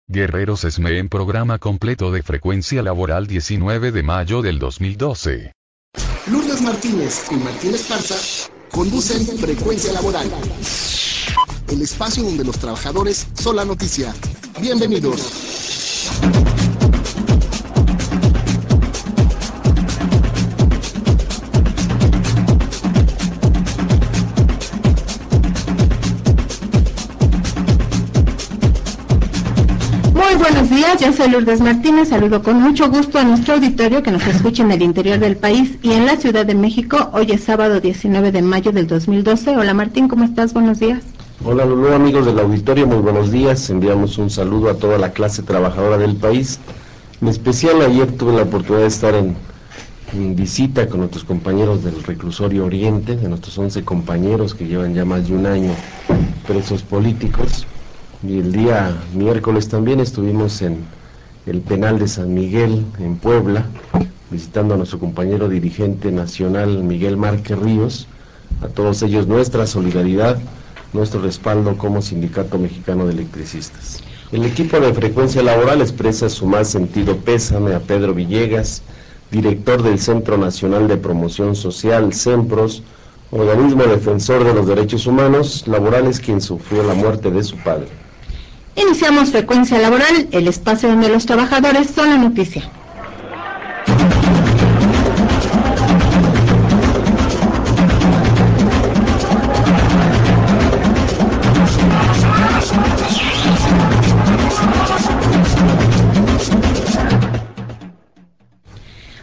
Guerreros SME en programa completo de frecuencia laboral 19 de mayo del 2012. Lourdes Martínez y Martín Esparza conducen Frecuencia Laboral, el espacio donde los trabajadores son la noticia. Bienvenidos. Muy buenos días, yo soy Lourdes Martínez, saludo con mucho gusto a nuestro auditorio que nos escucha en el interior del país y en la Ciudad de México. Hoy es sábado 19 de mayo del 2012. Hola Martín, ¿cómo estás? Buenos días. Hola Lulú, amigos del auditorio, muy buenos días. Enviamos un saludo a toda la clase trabajadora del país. En especial ayer tuve la oportunidad de estar en visita con nuestros compañeros del Reclusorio Oriente, de nuestros 11 compañeros que llevan ya más de un año presos políticos. Y el día miércoles también estuvimos en el penal de San Miguel, en Puebla, visitando a nuestro compañero dirigente nacional, Miguel Márquez Ríos. A todos ellos nuestra solidaridad, nuestro respaldo como Sindicato Mexicano de Electricistas. El equipo de Frecuencia Laboral expresa su más sentido pésame a Pedro Villegas, director del Centro Nacional de Promoción Social, CENPROS, organismo defensor de los derechos humanos laborales, quien sufrió la muerte de su padre. Iniciamos Frecuencia Laboral, el espacio donde los trabajadores son la noticia.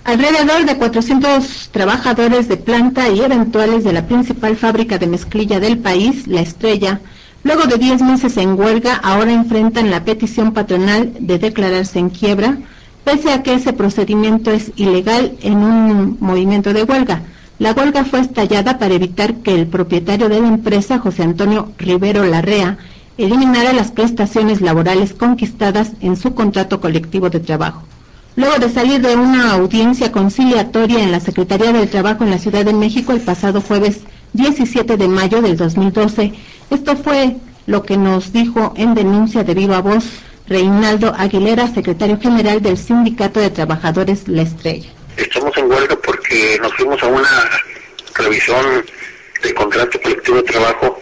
Alrededor de 400 trabajadores de planta y eventuales de la principal fábrica de mezclilla del país, La Estrella, luego de 10 meses en huelga, ahora enfrentan la petición patronal de declararse en quiebra, pese a que ese procedimiento es ilegal en un movimiento de huelga. La huelga fue estallada para evitar que el propietario de la empresa, José Antonio Rivero Larrea, eliminara las prestaciones laborales conquistadas en su contrato colectivo de trabajo. Luego de salir de una audiencia conciliatoria en la Secretaría del Trabajo en la Ciudad de México el pasado jueves 17 de mayo del 2012, esto fue lo que nos dijo en denuncia de viva voz Reinaldo Aguilera, secretario general del Sindicato de Trabajadores La Estrella. Estamos en huelga porque nos fuimos a una revisión de contrato colectivo de trabajo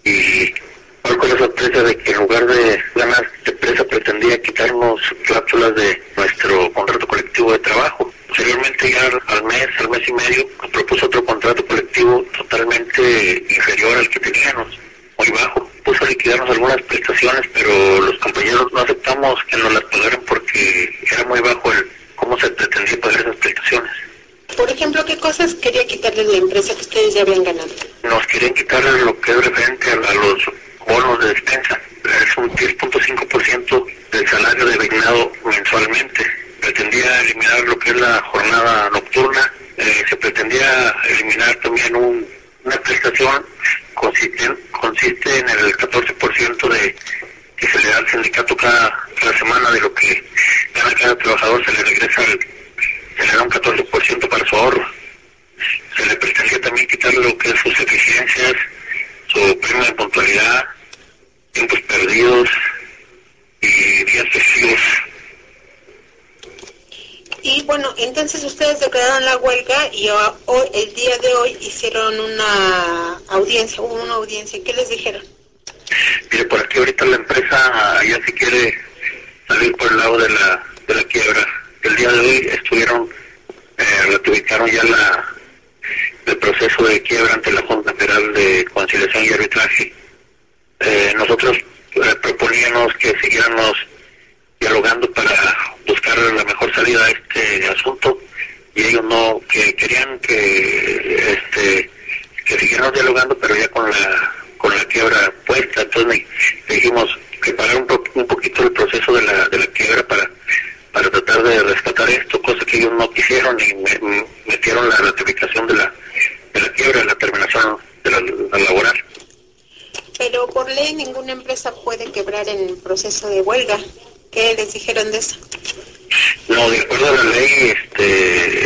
y con la sorpresa de que en lugar de ganar de empresa pretendía quitarnos cláusulas de nuestro contrato colectivo de trabajo. Posteriormente ya al mes y medio nos propuso otro contrato colectivo totalmente inferior al que teníamos, muy bajo. Puso a liquidarnos algunas prestaciones, pero los compañeros no aceptamos que nos las pagaran porque era muy bajo el cómo se pretendía pagar esas prestaciones. Por ejemplo, ¿qué cosas quería quitarles la empresa que ustedes ya habían ganado? Nos querían quitar lo que es referente a los bonos de despensa. Es un 10.5% del salario designado mensualmente. Pretendía eliminar lo que es la jornada nocturna. Se pretendía eliminar también una prestación consiste en el 14% de que se le da al sindicato cada semana de lo que gana cada trabajador, se le regresa se le da un 14% para su ahorro. Se le pretendía también quitar lo que es sus eficiencias, su premio de puntualidad, tiempos perdidos y días festivos. Y bueno, entonces ustedes declararon la huelga y hoy, el día de hoy hicieron una audiencia, hubo una audiencia. ¿Qué les dijeron? Mire, por aquí ahorita la empresa ya se quiere salir por el lado de la quiebra. El día de hoy ratificaron ya el proceso de quiebra ante la Junta Federal de Conciliación y Arbitraje. Nosotros proponíamos que siguiéramos dialogando para buscar la mejor salida a este asunto y ellos no, que querían que siguiéramos dialogando, pero ya con la quiebra puesta. Entonces dijimos que parar un poquito el proceso de la quiebra para tratar de rescatar esto, cosa que ellos no quisieron y metieron la ratificación de la quiebra, la terminación de la laboral. Pero por ley ninguna empresa puede quebrar en el proceso de huelga. ¿Qué les dijeron de eso? No, de acuerdo a la ley,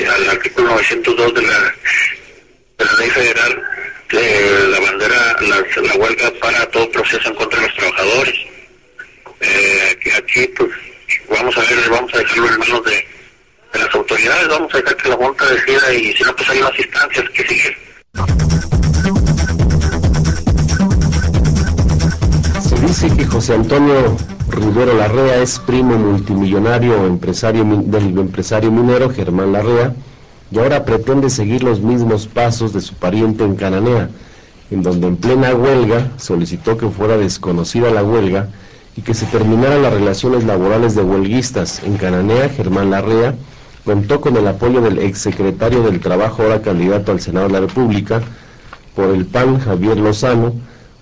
al artículo 902 de la ley federal, la bandera, la huelga para todo proceso en contra de los trabajadores. Aquí pues vamos a dejarlo en manos de las autoridades, vamos a dejar que la Junta decida, y si no, pues hay más instancias que seguir. Se dice que José Antonio Rivero Larrea es primo multimillonario del empresario minero Germán Larrea, y ahora pretende seguir los mismos pasos de su pariente en Cananea, en donde en plena huelga solicitó que fuera desconocida la huelga y que se terminaran las relaciones laborales de huelguistas. En Cananea, Germán Larrea contó con el apoyo del exsecretario del Trabajo, ahora candidato al Senado de la República por el PAN, Javier Lozano,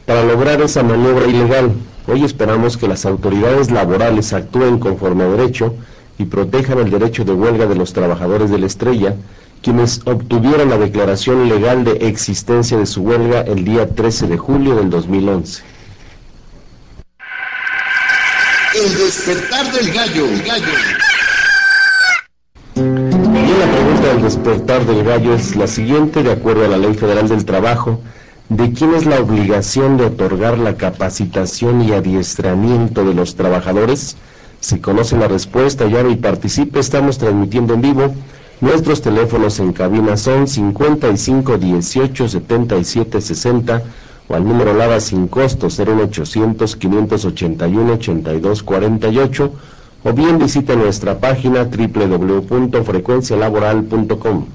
para lograr esa maniobra ilegal. Hoy esperamos que las autoridades laborales actúen conforme a derecho y protejan el derecho de huelga de los trabajadores de la Estrella, quienes obtuvieron la declaración legal de existencia de su huelga el día 13 de julio del 2011. El despertar del gallo. Bien, la pregunta del despertar del gallo es la siguiente: de acuerdo a la Ley Federal del Trabajo, ¿de quién es la obligación de otorgar la capacitación y adiestramiento de los trabajadores? Si conoce la respuesta, llame y participe. Estamos transmitiendo en vivo. Nuestros teléfonos en cabina son 55 18 77 60 o al número LADA sin costo 01800 581 82 48, o bien visite nuestra página www.frecuencialaboral.com.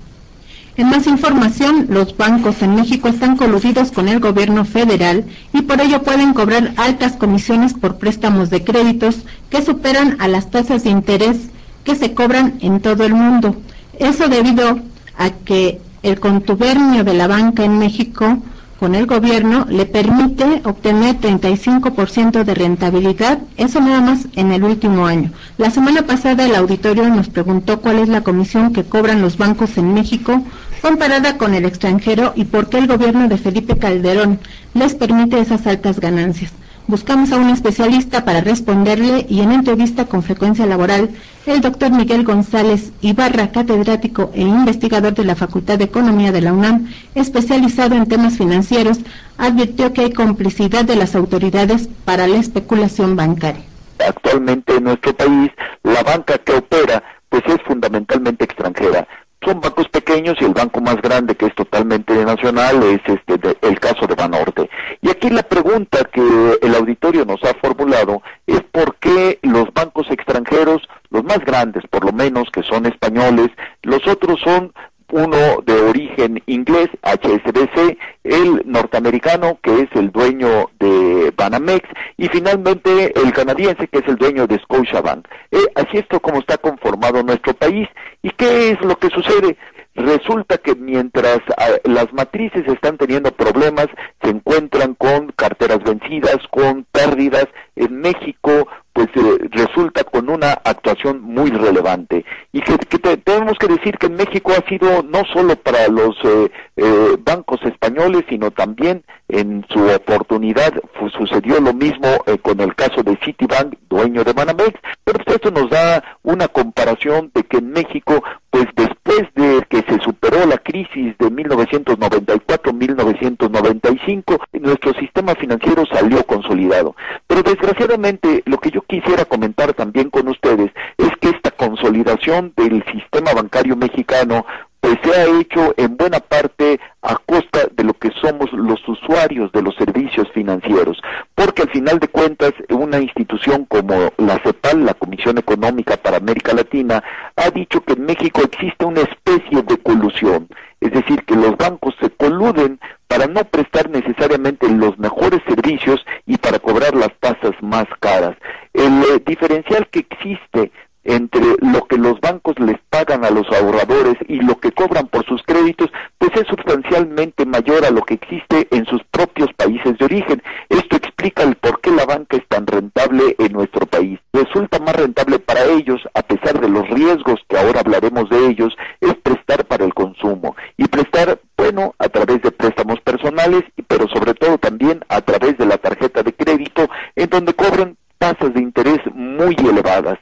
En más información, los bancos en México están coludidos con el gobierno federal y por ello pueden cobrar altas comisiones por préstamos de créditos que superan a las tasas de interés que se cobran en todo el mundo. Eso debido a que el contubernio de la banca en México con el gobierno le permite obtener 35% de rentabilidad, eso nada más en el último año. La semana pasada el auditorio nos preguntó cuál es la comisión que cobran los bancos en México comparada con el extranjero y por qué el gobierno de Felipe Calderón les permite esas altas ganancias. Buscamos a un especialista para responderle y en entrevista con Frecuencia Laboral, el doctor Miguel González Ibarra, catedrático e investigador de la Facultad de Economía de la UNAM, especializado en temas financieros, advirtió que hay complicidad de las autoridades para la especulación bancaria. Actualmente en nuestro país, la banca que opera pues es fundamentalmente extranjera. Son bancos pequeños y el banco más grande, que es totalmente nacional, es el caso de Banorte. Y aquí la pregunta que el auditorio nos ha formulado es por qué los bancos extranjeros, los más grandes por lo menos, que son españoles, los otros son uno de origen inglés, HSBC, el norteamericano, que es el dueño de Banamex, y finalmente el canadiense, que es el dueño de Scotiabank. Así es como está conformado nuestro país. ¿Y qué es lo que sucede? Resulta que mientras las matrices están teniendo problemas, se encuentran con carteras vencidas, con pérdidas. En México, pues resulta con una actuación muy relevante. Y que tenemos que decir que en México ha sido no solo para los bancos españoles, sino también en su oportunidad sucedió lo mismo con el caso de Citibank, dueño de Banamex. Pero esto nos da una comparación de que en México, pues después de que se superó la crisis de 1994-1995, nuestro sistema financiero salió consolidado. Pero desgraciadamente, lo que yo quisiera comentar también con ustedes es que esta consolidación del sistema bancario mexicano pues se ha hecho en buena parte a costa de lo que somos los usuarios de los servicios financieros, porque al final de cuentas una institución como la CEPAL, la Comisión Económica para América Latina, ha dicho que en México existe una especie de colusión, es decir, que los bancos se coluden para no prestar necesariamente los mejores servicios y para cobrar las tasas más caras. El diferencial que existe entre lo que los bancos les pagan a los ahorradores y lo que cobran por sus créditos, pues es sustancialmente mayor a lo que existe en sus propios países de origen. Esto explica el por qué la banca es tan rentable en nuestro país. Resulta más rentable para ellos, a pesar de los riesgos que ahora hablaremos de ellos, es prestar para el consumo. Y prestar, bueno, a través de préstamos personales, pero sobre todo también a través de la tarjeta de crédito, en donde cobran tasas de interés muy elevadas.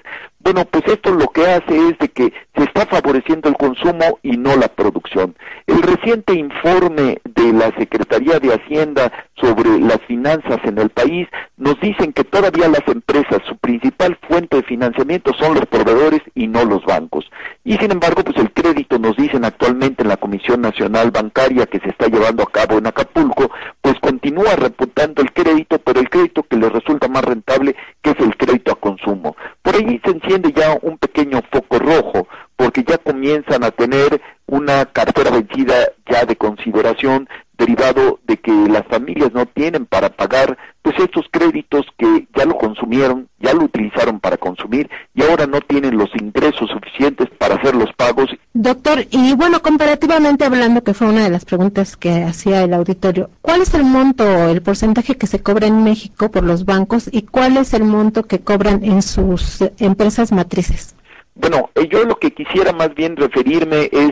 Bueno, pues esto lo que hace es de que se está favoreciendo el consumo y no la producción. El reciente informe de la Secretaría de Hacienda sobre las finanzas en el país nos dicen que todavía las empresas, su principal fuente de financiamiento son los proveedores y no los bancos. Y sin embargo, pues el crédito, nos dicen actualmente en la Comisión Nacional Bancaria que se está llevando a cabo en Acapulco, pues continúa reputando el crédito, pero el crédito que les resulta más rentable, que es el crédito a consumo. Por ahí se enciende ya un pequeño foco rojo, porque ya comienzan a tener una cartera vencida ya de consideración, derivado de que las familias no tienen para pagar pues estos créditos que ya lo consumieron, ya lo utilizaron para consumir y ahora no tienen los ingresos suficientes para hacer los pagos. Doctor, y bueno, comparativamente hablando, que fue una de las preguntas que hacía el auditorio, ¿cuál es el monto, el porcentaje que se cobra en México por los bancos y cuál es el monto que cobran en sus empresas matrices? Bueno, yo lo que quisiera más bien referirme es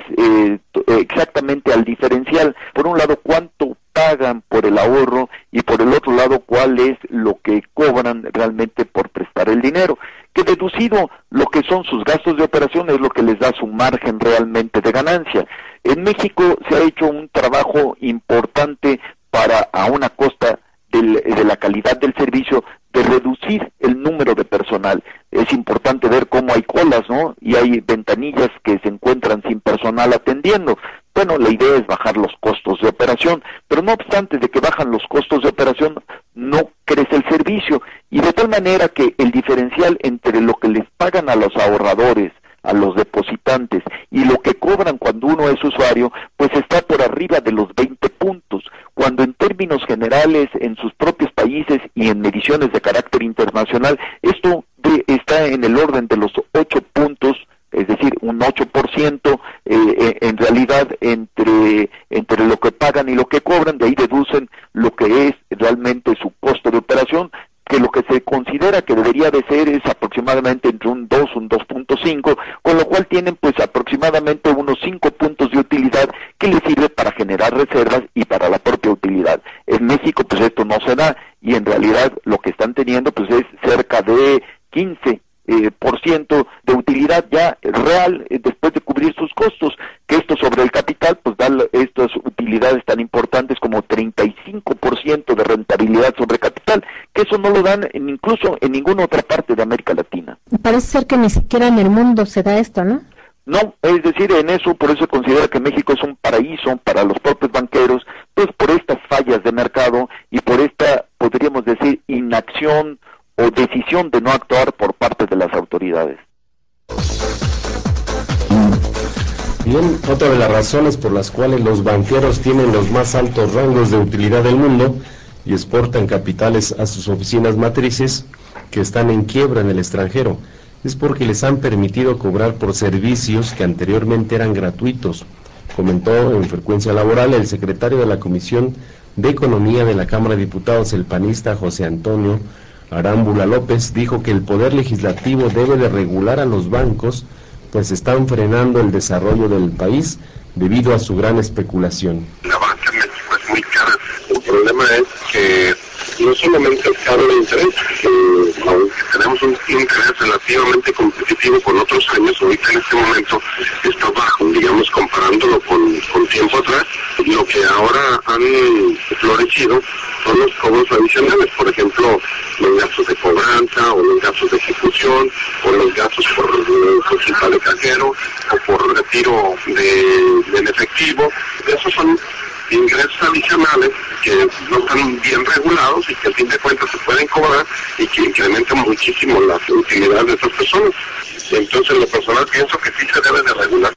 exactamente al diferencial. Por un lado, cuánto pagan por el ahorro y por el otro lado, cuál es lo que cobran realmente por prestar el dinero. Que deducido lo que son sus gastos de operación es lo que les da su margen realmente de ganancia. En México se ha hecho un trabajo importante para, a una costa de la calidad del servicio, de reducir el número de personal. Es importante ver cómo hay colas, ¿no? Y hay ventanillas que se encuentran sin personal atendiendo. Bueno, la idea es bajar los costos de operación, pero no obstante de que bajan los costos de operación, no crece el servicio, y de tal manera que el diferencial entre lo que les pagan a los ahorradores, a los depositantes, y lo que cobran cuando uno es usuario, pues está por arriba de los 20 puntos, cuando en términos generales, en sus propios países y en mediciones de carácter internacional, esto está en el orden de los 8 puntos, es decir, un 8% en realidad entre lo que pagan y lo que cobran. De ahí deducen lo que es realmente su costo de operación, que lo que se considera que debería de ser es aproximadamente entre un 2, un 2.5, con lo cual tienen pues aproximadamente unos 5 puntos de utilidad que les sirve para generar reservas y para la propia utilidad. En México pues esto no se da, y en realidad lo que están teniendo pues es cerca de 15% de utilidad ya real después de cubrir sus costos, que esto sobre el capital pues da estas utilidades tan importantes como 35% de rentabilidad sobre capital, que eso no lo dan incluso en ninguna otra parte de América Latina. Parece ser que ni siquiera en el mundo se da esto, ¿no? No, es decir, por eso se considera que México es un paraíso para los propios banqueros, pues por estas fallas de mercado y por esta, podríamos decir, inacción o decisión de no actuar por parte de las autoridades. Bien, otra de las razones por las cuales los banqueros tienen los más altos rangos de utilidad del mundo y exportan capitales a sus oficinas matrices que están en quiebra en el extranjero es porque les han permitido cobrar por servicios que anteriormente eran gratuitos, comentó en Frecuencia Laboral el secretario de la Comisión de Economía de la Cámara de Diputados, el panista José Antonio Arámbula López. Dijo que el Poder Legislativo debe de regular a los bancos, pues están frenando el desarrollo del país debido a su gran especulación. La banca en México es muy cara. El problema es que no solamente es caro el interés, aunque tenemos un interés relativamente competitivo con otros años, ahorita en este momento está bajo, digamos, comparándolo con tiempo atrás. Lo que ahora han florecido son los cobros adicionales, por ejemplo, los gastos de cobranza, o los gastos de ejecución, o los gastos por consulta de cajero, o por retiro del efectivo. Esos son ingresos adicionales que no están bien regulados y que a fin de cuentas se pueden cobrar y que incrementan muchísimo la utilidad de estas personas. Entonces, en lo personal pienso que sí se debe de regular.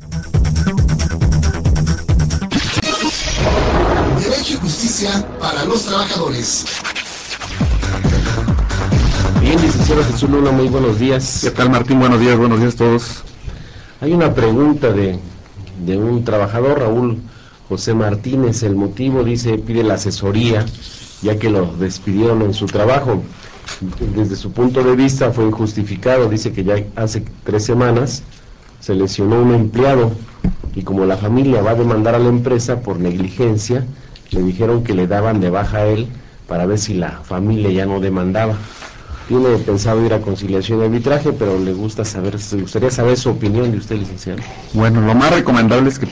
Derecho y justicia para los trabajadores. Bien, licenciado Jesús Luna, muy buenos días. ¿Qué tal, Martín? Buenos días a todos. Hay una pregunta de un trabajador, Raúl José Martínez. El motivo, dice, pide la asesoría, ya que lo despidieron en su trabajo. Desde su punto de vista fue injustificado. Dice que ya hace 3 semanas se lesionó un empleado y como la familia va a demandar a la empresa por negligencia, le dijeron que le daban de baja a él para ver si la familia ya no demandaba. tiene pensado ir a conciliación y arbitraje, pero le gustaría saber su opinión de usted, licenciado. Bueno, lo más recomendable es que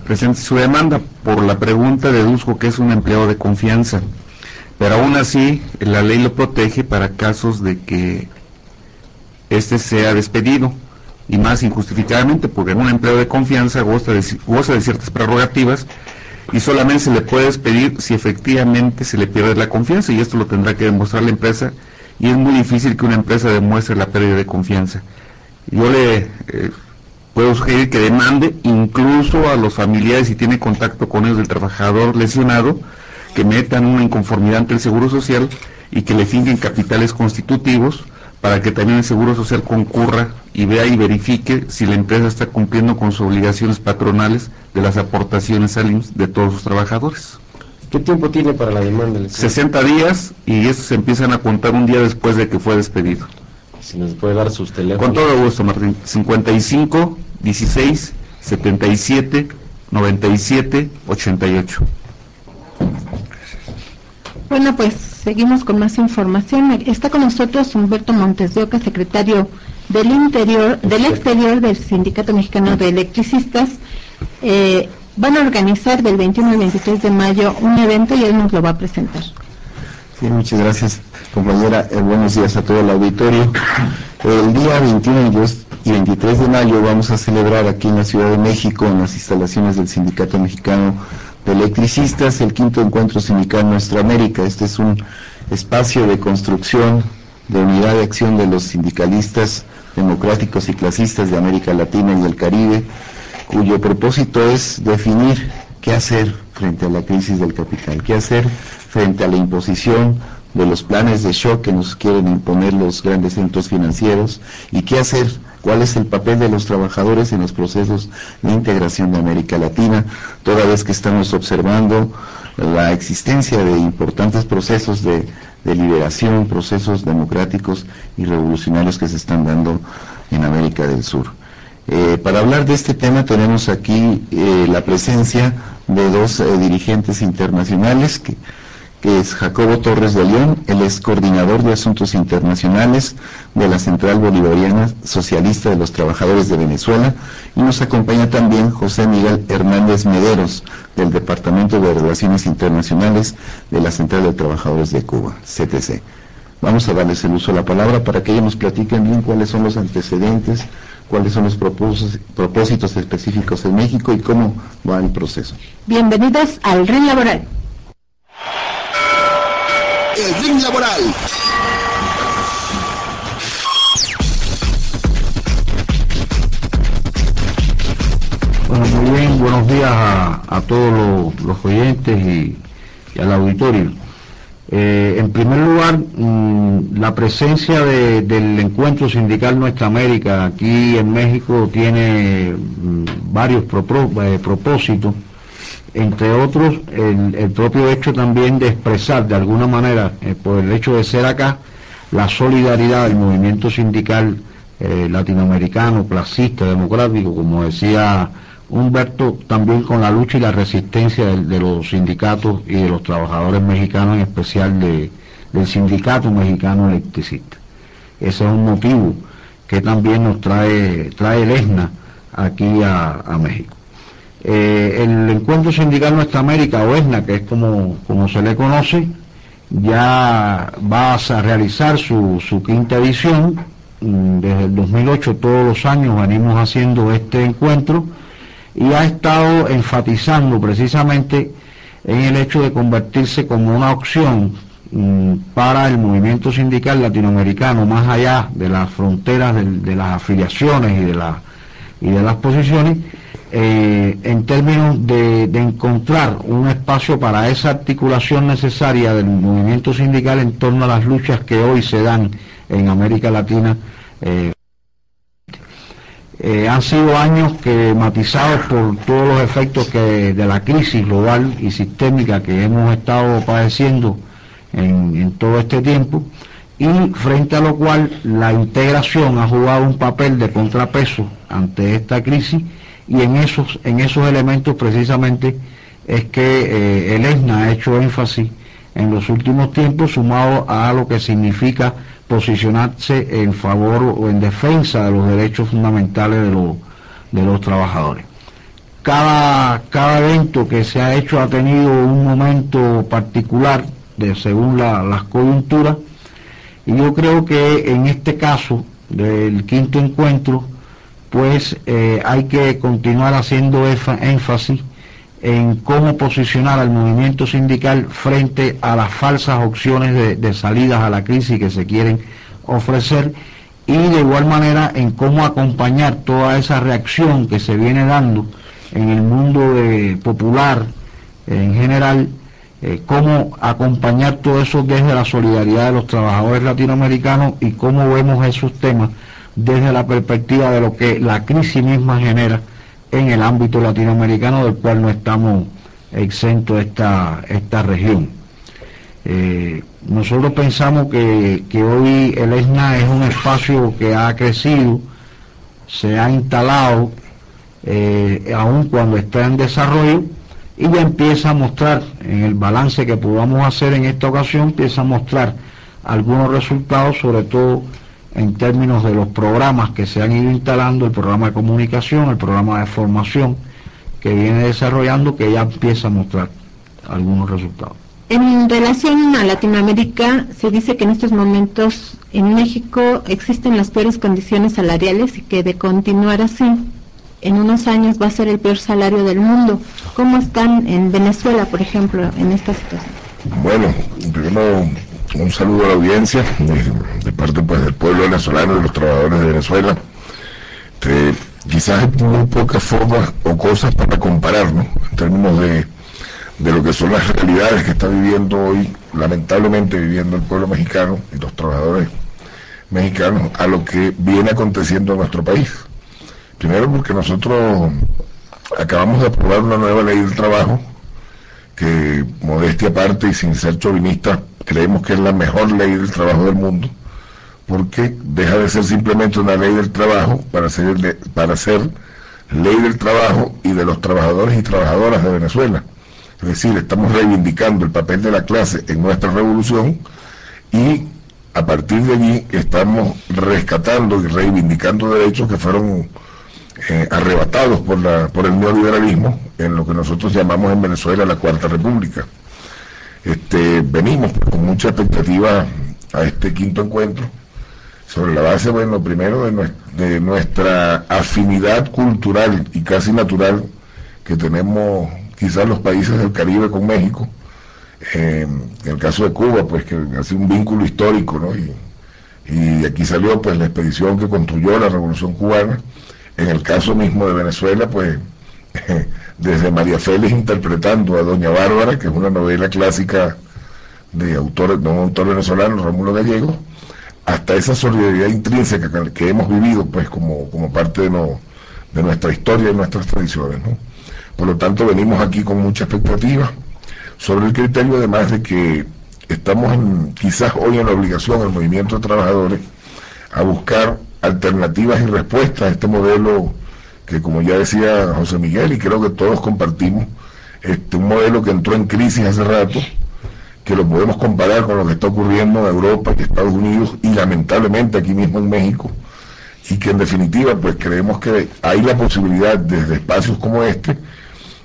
presente su demanda. Por la pregunta deduzco que es un empleado de confianza, pero aún así la ley lo protege para casos de que éste sea despedido, y más injustificadamente, porque un empleado de confianza goza de ciertas prerrogativas y solamente se le puede despedir si efectivamente se le pierde la confianza, y esto lo tendrá que demostrar la empresa, y es muy difícil que una empresa demuestre la pérdida de confianza. Yo le puedo sugerir que demande incluso a los familiares, si tiene contacto con ellos, del trabajador lesionado, que metan una inconformidad ante el Seguro Social y que le finquen capitales constitutivos, para que también el Seguro Social concurra y vea y verifique si la empresa está cumpliendo con sus obligaciones patronales de las aportaciones al IMSS de todos sus trabajadores. ¿Qué tiempo tiene para la demanda? 60 días, y estos se empiezan a contar un día después de que fue despedido. Si nos puede dar sus teléfonos. Con todo gusto, Martín. 55 16 77 97 88. Bueno, pues seguimos con más información. Está con nosotros Humberto Montes de Oca, secretario del Exterior del Sindicato Mexicano de Electricistas. Van a organizar del 21 al 23 de mayo un evento y él nos lo va a presentar. Sí, muchas gracias, compañera. Buenos días a todo el auditorio. El día 21 y 23 de mayo vamos a celebrar aquí en la Ciudad de México, en las instalaciones del Sindicato Mexicano de Electricistas, el 5º Encuentro Sindical Nuestra América. Este es un espacio de construcción, de unidad de acción de los sindicalistas democráticos y clasistas de América Latina y el Caribe, cuyo propósito es definir qué hacer frente a la crisis del capital, qué hacer frente a la imposición de los planes de shock que nos quieren imponer los grandes centros financieros, y qué hacer, cuál es el papel de los trabajadores en los procesos de integración de América Latina, toda vez que estamos observando la existencia de importantes procesos de liberación, procesos democráticos y revolucionarios que se están dando en América del Sur. Para hablar de este tema tenemos aquí la presencia de dos dirigentes internacionales, que es Jacobo Torres de León. Él es coordinador de asuntos internacionales de la Central Bolivariana Socialista de los Trabajadores de Venezuela, y nos acompaña también José Miguel Hernández Mederos, del Departamento de Relaciones Internacionales de la Central de Trabajadores de Cuba, CTC. Vamos a darles el uso de la palabra para que ellos nos platiquen bien cuáles son los antecedentes, cuáles son los propósitos específicos en México y cómo va el proceso. Bienvenidos al Ring Laboral. El Ring Laboral. Bueno, muy bien, buenos días a todos los oyentes y al auditorio. En primer lugar, la presencia del Encuentro Sindical Nuestra América aquí en México tiene varios propósitos, entre otros el propio hecho también de expresar de alguna manera, por el hecho de ser acá, la solidaridad del movimiento sindical latinoamericano, clasista, democrático, como decía Humberto, también con la lucha y la resistencia de los sindicatos y de los trabajadores mexicanos, en especial del Sindicato Mexicano Electricista. Ese es un motivo que también nos trae el ESNA aquí a México. El Encuentro Sindical Nuestra América, o ESNA, que es como se le conoce, ya va a realizar su 5ª edición. Desde el 2008 todos los años venimos haciendo este encuentro, y ha estado enfatizando precisamente en el hecho de convertirse como una opción para el movimiento sindical latinoamericano, más allá de las fronteras de las afiliaciones y de las posiciones, en términos de encontrar un espacio para esa articulación necesaria del movimiento sindical en torno a las luchas que hoy se dan en América Latina. Han sido años matizados por todos los efectos de la crisis global y sistémica que hemos estado padeciendo en todo este tiempo, y frente a lo cual la integración ha jugado un papel de contrapeso ante esta crisis, y en esos elementos precisamente es que el ESNA ha hecho énfasis en los últimos tiempos, sumado a lo que significa posicionarse en favor o en defensa de los derechos fundamentales de los trabajadores. Cada evento que se ha hecho ha tenido un momento particular según las coyunturas, y yo creo que en este caso del quinto encuentro pues hay que continuar haciendo énfasis en cómo posicionar al movimiento sindical frente a las falsas opciones de salidas a la crisis que se quieren ofrecer, y de igual manera en cómo acompañar toda esa reacción que se viene dando en el mundo popular en general, cómo acompañar todo eso desde la solidaridad de los trabajadores latinoamericanos y cómo vemos esos temas desde la perspectiva de lo que la crisis misma genera en el ámbito latinoamericano, del cual no estamos exentos esta región. Nosotros pensamos que hoy el ESNA es un espacio que ha crecido, se ha instalado, aun cuando está en desarrollo, y ya empieza a mostrar, en el balance que podamos hacer en esta ocasión, empieza a mostrar algunos resultados, sobre todo en términos de los programas que se han ido instalando, el programa de comunicación, el programa de formación que viene desarrollando, que ya empieza a mostrar algunos resultados. En relación a Latinoamérica, se dice que en estos momentos en México existen las peores condiciones salariales y que de continuar así, en unos años va a ser el peor salario del mundo. ¿Cómo están en Venezuela, por ejemplo, en esta situación? Bueno, primero un saludo a la audiencia de parte pues del pueblo venezolano, de los trabajadores de Venezuela. Quizás hay muy pocas formas o cosas para comparar, ¿no?, en términos de lo que son las realidades que está viviendo hoy, lamentablemente viviendo el pueblo mexicano y los trabajadores mexicanos, a lo que viene aconteciendo en nuestro país. Primero porque nosotros acabamos de aprobar una nueva ley del trabajo que, modestia aparte y sin ser chauvinista, creemos que es la mejor ley del trabajo del mundo, porque deja de ser simplemente una ley del trabajo para ser ley del trabajo y de los trabajadores y trabajadoras de Venezuela. Es decir, estamos reivindicando el papel de la clase en nuestra revolución, y a partir de allí estamos rescatando y reivindicando derechos que fueron arrebatados por el neoliberalismo en lo que nosotros llamamos en Venezuela la Cuarta República. Venimos con mucha expectativa a este quinto encuentro, sobre la base, bueno, primero de nuestra afinidad cultural y casi natural que tenemos quizás los países del Caribe con México. En el caso de Cuba, pues que hace un vínculo histórico, ¿no? Y aquí salió pues la expedición que construyó la Revolución Cubana. En el caso mismo de Venezuela, pues desde María Félix interpretando a Doña Bárbara, que es una novela clásica de un autor venezolano, Rómulo Gallego, hasta esa solidaridad intrínseca que hemos vivido pues como parte de nuestra historia y nuestras tradiciones, ¿no? Por lo tanto, venimos aquí con mucha expectativa, sobre el criterio además de que estamos quizás hoy en la obligación, el movimiento de trabajadores, a buscar alternativas y respuestas a este modelo que, como ya decía José Miguel, y creo que todos compartimos, un modelo que entró en crisis hace rato, que lo podemos comparar con lo que está ocurriendo en Europa y Estados Unidos, y lamentablemente aquí mismo en México, y que en definitiva pues creemos que hay la posibilidad desde espacios como este,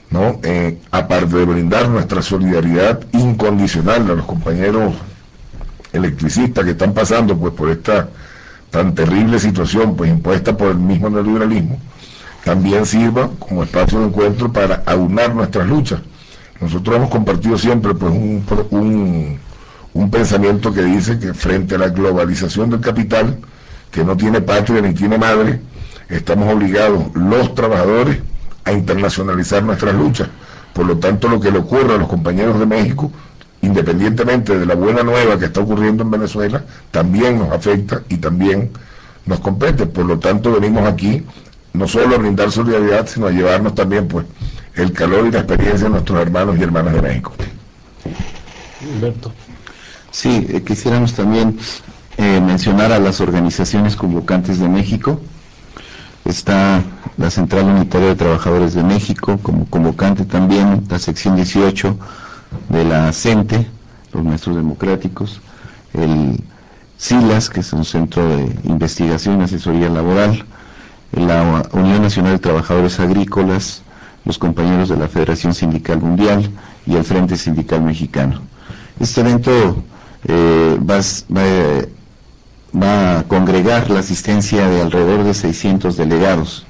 ¿no?, aparte de brindar nuestra solidaridad incondicional a los compañeros electricistas que están pasando pues por esta tan terrible situación pues impuesta por el mismo neoliberalismo, también sirva como espacio de encuentro para aunar nuestras luchas. Nosotros hemos compartido siempre pues un pensamiento que dice que frente a la globalización del capital, que no tiene patria ni tiene madre, estamos obligados los trabajadores a internacionalizar nuestras luchas. Por lo tanto, lo que le ocurre a los compañeros de México, independientemente de la buena nueva que está ocurriendo en Venezuela, también nos afecta y también nos compete. Por lo tanto, venimos aquí no solo a brindar solidaridad, sino a llevarnos también pues el calor y la experiencia de nuestros hermanos y hermanas de México. Humberto. Sí, quisiéramos también mencionar a las organizaciones convocantes de México. Está la Central Unitaria de Trabajadores de México como convocante, también la sección 18 de la CENTE, los Maestros Democráticos, el SILAS, que es un centro de investigación y asesoría laboral, la Unión Nacional de Trabajadores Agrícolas, los compañeros de la Federación Sindical Mundial y el Frente Sindical Mexicano. Este evento va a congregar la asistencia de alrededor de 600 delegados,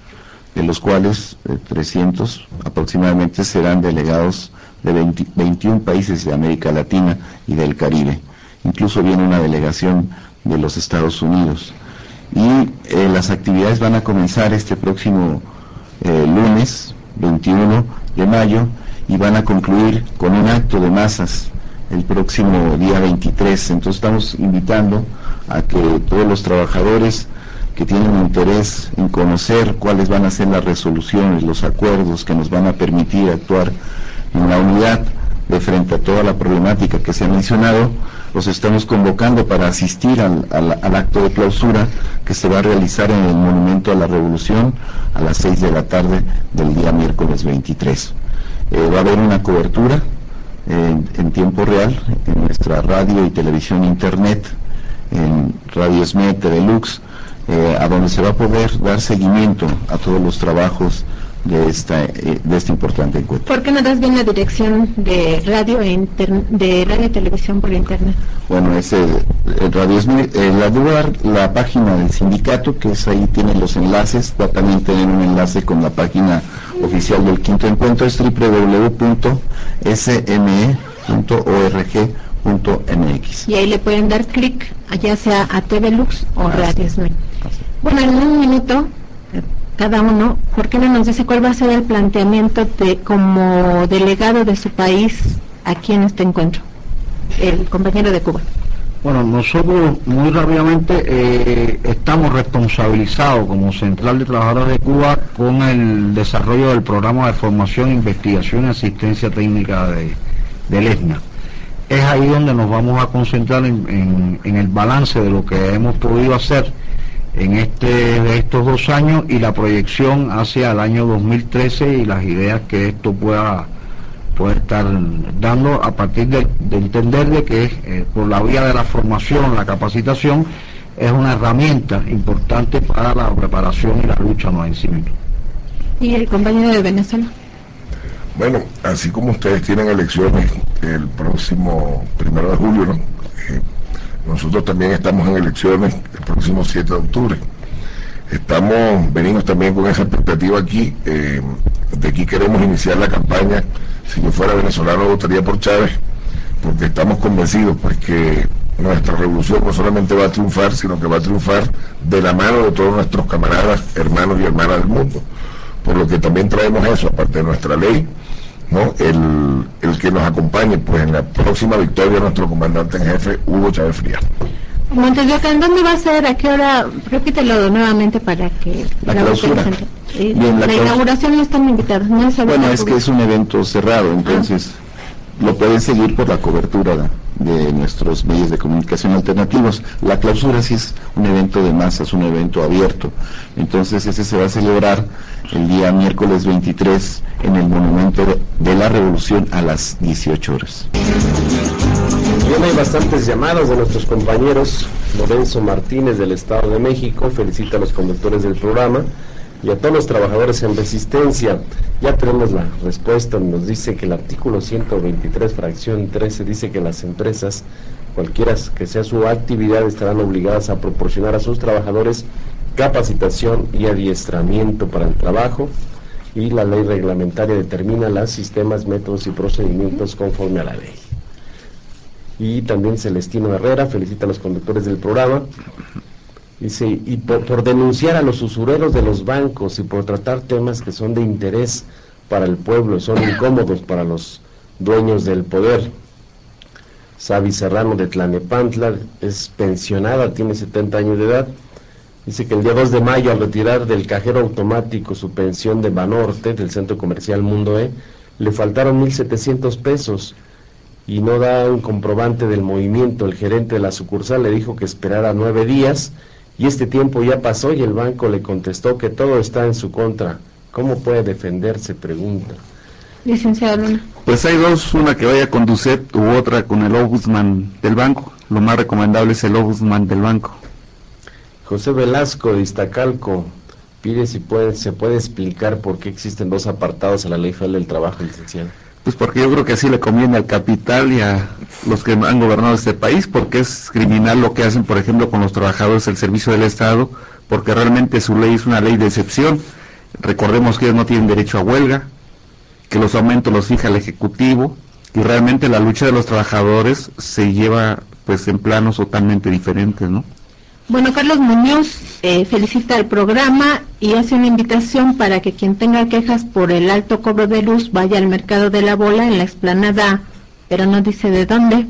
de los cuales 300 aproximadamente serán delegados de 21 países de América Latina y del Caribe. Incluso viene una delegación de los Estados Unidos. Y las actividades van a comenzar este próximo lunes 21 de mayo y van a concluir con un acto de masas el próximo día 23. Entonces estamos invitando a que todos los trabajadores que tienen interés en conocer cuáles van a ser las resoluciones, los acuerdos que nos van a permitir actuar en la unidad de frente a toda la problemática que se ha mencionado, los estamos convocando para asistir al acto de clausura que se va a realizar en el Monumento a la Revolución a las 6 de la tarde del día miércoles 23. Va a haber una cobertura en tiempo real en nuestra radio y televisión internet, en Radio SME, TV Lux, a donde se va a poder dar seguimiento a todos los trabajos de este importante encuentro. ¿Por qué no das bien la dirección de radio y televisión por internet? Bueno, es la página del sindicato, que es ahí, tienen los enlaces, va a también tener un enlace con la página oficial del quinto encuentro, es www.sme.org.mx. Y ahí le pueden dar clic, ya sea a TV Lux o Radio SME. Bueno, en un minuto cada uno, ¿por qué no nos dice cuál va a ser el planteamiento como delegado de su país aquí en este encuentro? El compañero de Cuba. Bueno, nosotros muy rápidamente estamos responsabilizados como Central de Trabajadores de Cuba con el desarrollo del programa de formación, investigación y asistencia técnica del ESNA. Es ahí donde nos vamos a concentrar en el balance de lo que hemos podido hacer en estos 2 años y la proyección hacia el año 2013 y las ideas que esto pueda estar dando a partir de entender de que por la vía de la formación, la capacitación es una herramienta importante para la preparación y la lucha en los vencimientos. ¿Y el compañero de Venezuela? Bueno, así como ustedes tienen elecciones el próximo 1 de julio, ¿no? Nosotros también estamos en elecciones el próximo 7 de octubre. Venimos también con esa expectativa aquí. De aquí queremos iniciar la campaña. Si yo fuera venezolano votaría por Chávez, porque estamos convencidos pues que nuestra revolución no solamente va a triunfar, sino que va a triunfar de la mano de todos nuestros camaradas, hermanos y hermanas del mundo. Por lo que también traemos eso, aparte de nuestra ley, ¿no? El que nos acompañe pues en la próxima victoria de nuestro comandante en jefe, Hugo Chávez Frías. Montes de Oca, ¿en dónde va a ser? ¿A qué hora? Repítelo nuevamente para que la clausura. Bien, la inauguración no están invitados. No es bueno, es que es un evento cerrado, entonces lo pueden seguir por la cobertura de nuestros medios de comunicación alternativos. La clausura sí es un evento de masas, un evento abierto. Entonces ese se va a celebrar el día miércoles 23 en el Monumento de la Revolución a las 18 horas. Bien, hay bastantes llamados de nuestros compañeros. Lorenzo Martínez del Estado de México felicita a los conductores del programa y a todos los trabajadores en resistencia. Ya tenemos la respuesta, nos dice que el artículo 123, fracción 13, dice que las empresas, cualquiera que sea su actividad, estarán obligadas a proporcionar a sus trabajadores capacitación y adiestramiento para el trabajo, y la ley reglamentaria determina los sistemas, métodos y procedimientos conforme a la ley. Y también Celestino Herrera felicita a los conductores del programa. Dice, y por denunciar a los usureros de los bancos y por tratar temas que son de interés para el pueblo, son incómodos para los dueños del poder. Sabi Serrano de Tlanepantla es pensionada, tiene 70 años de edad. Dice que el día 2 de mayo, al retirar del cajero automático su pensión de Banorte, del centro comercial Mundo E, le faltaron 1,700 pesos y no da un comprobante del movimiento. El gerente de la sucursal le dijo que esperara 9 días y este tiempo ya pasó y el banco le contestó que todo está en su contra. ¿Cómo puede defenderse?, pregunta. Licenciado Luna. Pues hay dos, una que vaya con Ducet u otra con el ombudsman del banco. lo más recomendable es el ombudsman del banco. José Velasco de Iztacalco pide si se puede explicar por qué existen dos apartados a la Ley Federal del Trabajo, licenciado. Pues porque yo creo que así le conviene al capital y a los que han gobernado este país, porque es criminal lo que hacen, por ejemplo, con los trabajadores del servicio del Estado, porque realmente su ley es una ley de excepción. Recordemos que ellos no tienen derecho a huelga, que los aumentos los fija el Ejecutivo, y realmente la lucha de los trabajadores se lleva pues en planos totalmente diferentes, ¿no? Bueno, Carlos Muñoz felicita el programa y hace una invitación para que quien tenga quejas por el alto cobro de luz vaya al mercado de la Bola en la explanada, pero no dice de dónde.